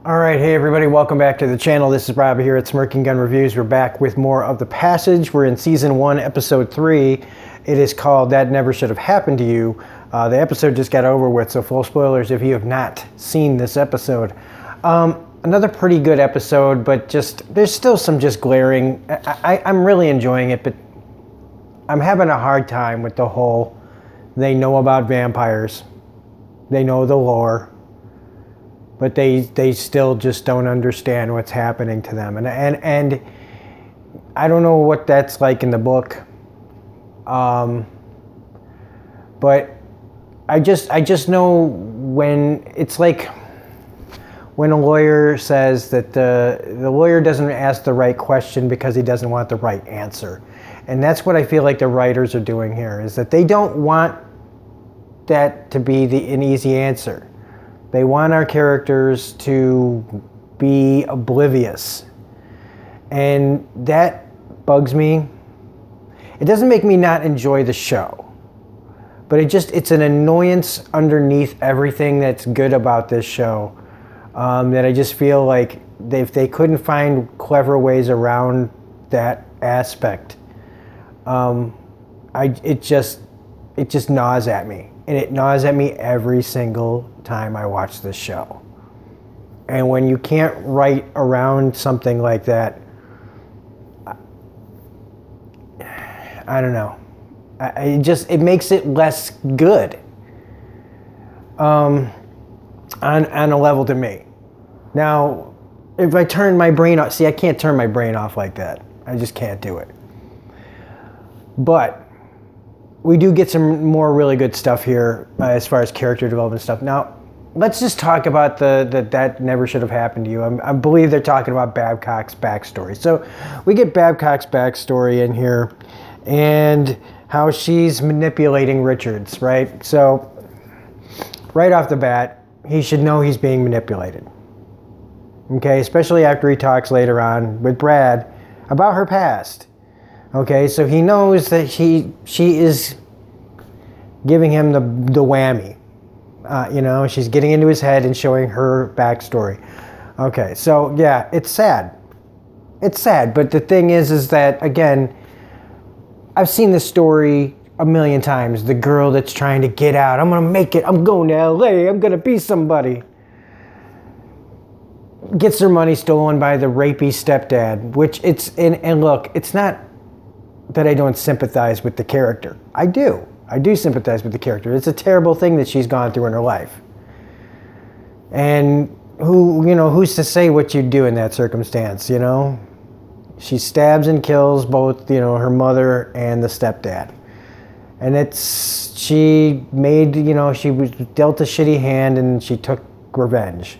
All right, hey everybody, welcome back to the channel. This is Rob here at Smirking Gun Reviews. We're back with more of The Passage. We're in Season 1, Episode 3. It is called That Never Should Have Happened to You. The episode just got over with, so full spoilers if you have not seen this episode. Another pretty good episode, but there's still some just glaring. I'm really enjoying it, but I'm having a hard time with the whole, they know about vampires. They know the lore. But they still just don't understand what's happening to them, and I don't know what that's like in the book, but I just know when it's like when a lawyer says that the lawyer doesn't ask the right question because he doesn't want the right answer, and that's what I feel like the writers are doing here, is that they don't want that to be an easy answer. They want our characters to be oblivious. And that bugs me. It doesn't make me not enjoy the show. But it's an annoyance underneath everything that's good about this show. That I just feel like if they couldn't find clever ways around that aspect, it just gnaws at me. And it gnaws at me every single time I watch this show. And when you can't write around something like that, I don't know. It makes it less good on a level to me. Now, if I turn my brain off, see, I can't turn my brain off like that. I just can't do it. But we do get some more really good stuff here as far as character development stuff. Now, let's just talk about that never should have happened to you. I believe they're talking about Babcock's backstory. So we get Babcock's backstory in here and how she's manipulating Richards, right? So right off the bat, he should know he's being manipulated. Okay, especially after he talks later on with Brad about her past. Okay, so he knows that she is giving him the whammy. She's getting into his head and showing her backstory. Okay, so yeah, it's sad. It's sad, but the thing is that, again, I've seen this story a million times. The girl that's trying to get out. I'm going to make it. I'm going to LA. I'm going to be somebody. Gets her money stolen by the rapey stepdad, which and look, it's not that I don't sympathize with the character. I do. I do sympathize with the character. It's a terrible thing that she's gone through in her life. And who's to say what you'd do in that circumstance, She stabs and kills both, her mother and the stepdad. And she was dealt a shitty hand and she took revenge.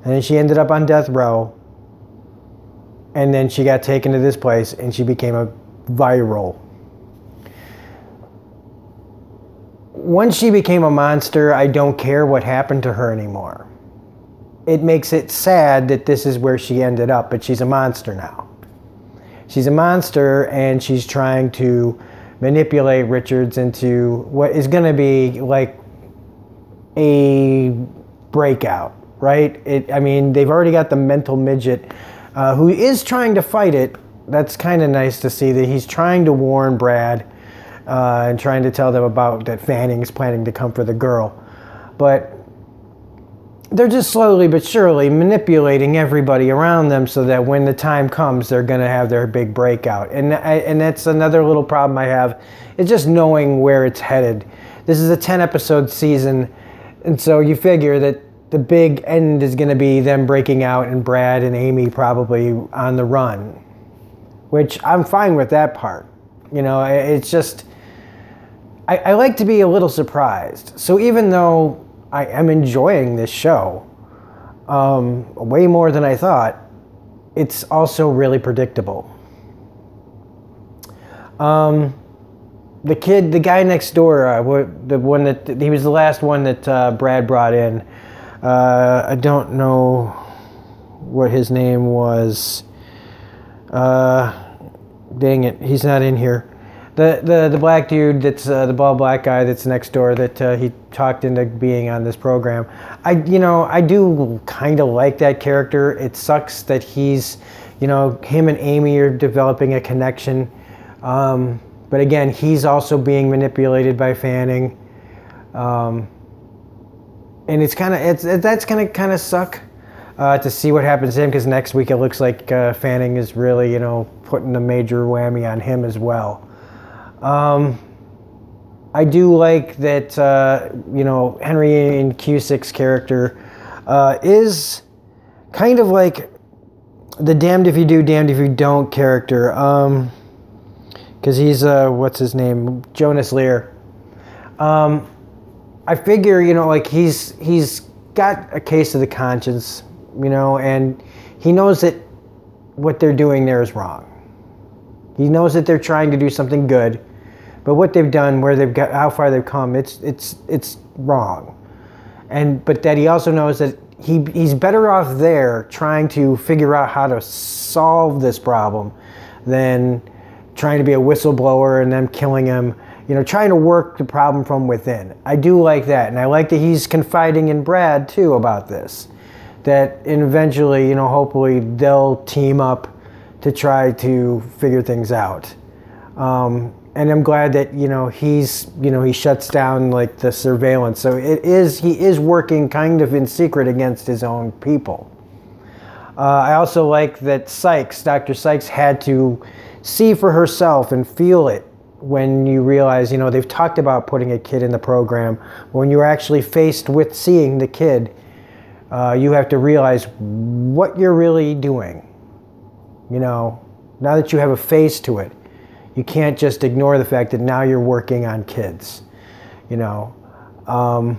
And then she ended up on death row. And then she got taken to this place and she became a viral. Once she became a monster, I don't care what happened to her anymore. It makes it sad that this is where she ended up, but she's a monster now. She's a monster and she's trying to manipulate Richards into what is going to be like a breakout, right? They've already got the mental midget who is trying to fight it. That's kind of nice to see that he's trying to warn Brad and trying to tell them about that Fanning is planning to come for the girl. But they're just slowly but surely manipulating everybody around them so that when the time comes, they're going to have their big breakout. And that's another little problem I have, is just knowing where it's headed. This is a 10-episode season, and so you figure that the big end is going to be them breaking out and Brad and Amy probably on the run. Which I'm fine with that part. It's just, I like to be a little surprised. So even though I am enjoying this show way more than I thought, it's also really predictable. The guy next door, he was the last one that Brad brought in. I don't know what his name was. Dang it, he's not in here. The black dude that's the bald black guy that's next door that he talked into being on this program. I do kind of like that character. It sucks that he's, him and Amy are developing a connection. But again, he's also being manipulated by Fanning. And that's gonna kind of suck to see what happens to him, because next week it looks like Fanning is really, putting a major whammy on him as well. I do like that, Henry and Cusick's character is kind of like the damned if you do, damned if you don't character. Because he's, what's his name? Jonas Lear. I figure, he's got a case of the conscience, and he knows that what they're doing there is wrong. He knows that they're trying to do something good, but what they've done, where they've got, how far they've come, it's wrong. But that he also knows that he's better off there trying to figure out how to solve this problem than trying to be a whistleblower and them killing him. Trying to work the problem from within. I do like that, and I like that he's confiding in Brad too about this. That eventually, hopefully they'll team up to try to figure things out. And I'm glad that, he shuts down like the surveillance. So he is working kind of in secret against his own people. I also like that Dr. Sykes had to see for herself and feel it when you realize, they've talked about putting a kid in the program. When you're actually faced with seeing the kid, you have to realize what you're really doing. Now that you have a face to it, you can't just ignore the fact that now you're working on kids. I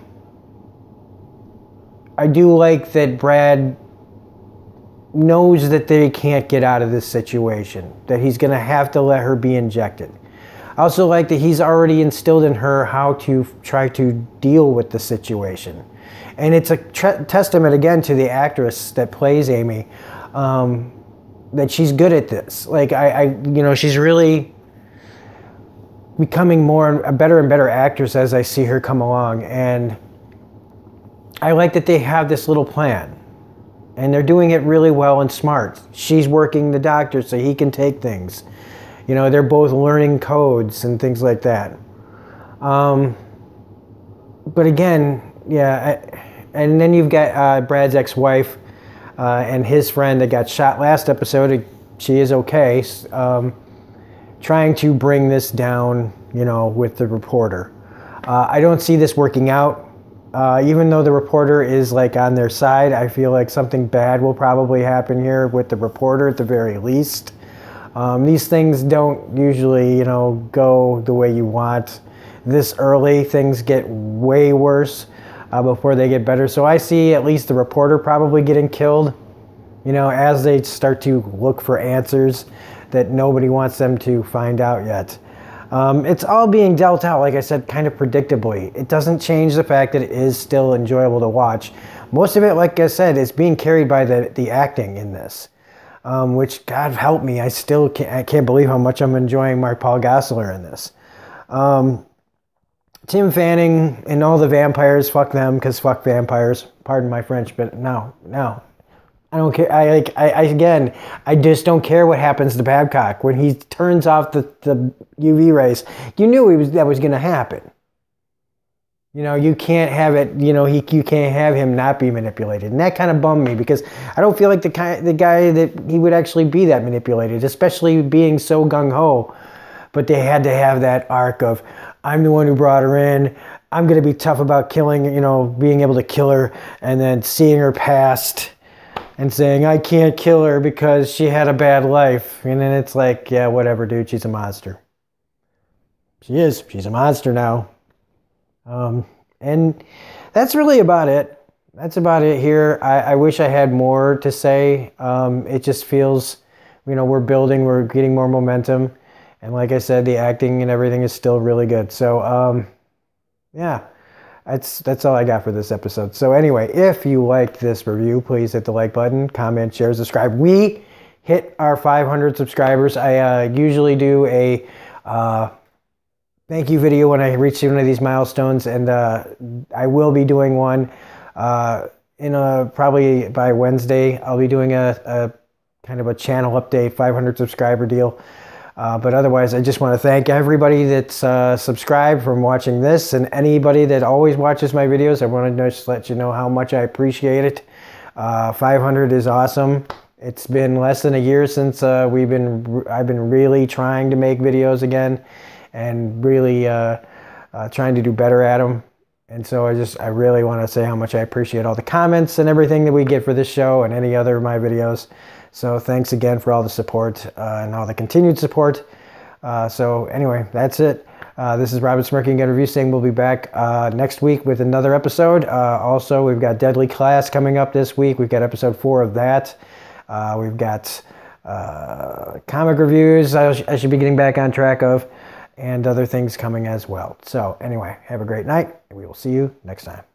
do like that Brad knows that they can't get out of this situation, that he's going to have to let her be injected. I also like that he's already instilled in her how to try to deal with the situation. And it's a testament again to the actress that plays Amy, that she's good at this. Like she's really becoming a better and better actress as I see her come along. And I like that they have this little plan. And they're doing it really well and smart. She's working the doctor so he can take things. They're both learning codes and things like that. But again, and then you've got Brad's ex-wife and his friend that got shot last episode. She is okay. Trying to bring this down, with the reporter. I don't see this working out. Even though the reporter is like on their side, I feel like something bad will probably happen here with the reporter at the very least. These things don't usually, go the way you want. This early, things get way worse before they get better. So I see at least the reporter probably getting killed, as they start to look for answers that nobody wants them to find out yet. It's all being dealt out, like I said, kind of predictably. It doesn't change the fact that it is still enjoyable to watch. Most of it, like I said, is being carried by the acting in this. Which, God help me, I can't believe how much I'm enjoying Mark Paul Gosselaar in this. Tim Fanning and all the vampires, fuck them, because fuck vampires. Pardon my French, but no. I don't care. I just don't care what happens to Babcock. When he turns off the UV rays, you knew that was going to happen. You can't have it, you can't have him not be manipulated. And that kind of bummed me, because I don't feel like the guy that he would actually be that manipulated, especially being so gung-ho. But they had to have that arc of, I'm the one who brought her in, I'm going to be tough about killing, being able to kill her, and then seeing her past and saying, I can't kill her because she had a bad life. And then it's like, yeah, whatever, dude, she's a monster. She's a monster now. And that's really about it. That's about it here. I wish I had more to say. It just feels, we're building, we're getting more momentum. And like I said, the acting and everything is still really good. So, yeah, that's all I got for this episode. So anyway, if you liked this review, please hit the like button, comment, share, subscribe. We hit our 500 subscribers. I usually do a thank you video when I reach one of these milestones, and I will be doing one probably by Wednesday. I'll be doing a kind of a channel update, 500 subscriber deal. But otherwise, I just want to thank everybody that's subscribed from watching this, and anybody that always watches my videos. I want to just let you know how much I appreciate it. 500 is awesome. It's been less than a year since I've been really trying to make videos again, and really trying to do better at them. And so I really want to say how much I appreciate all the comments and everything that we get for this show and any other of my videos. So thanks again for all the support and all the continued support. So anyway, that's it. This is Robin Smirking Gun Review saying we'll be back next week with another episode. Also, we've got Deadly Class coming up this week. We've got episode 4 of that. We've got comic reviews I should be getting back on track of, and other things coming as well. So anyway, have a great night, and we will see you next time.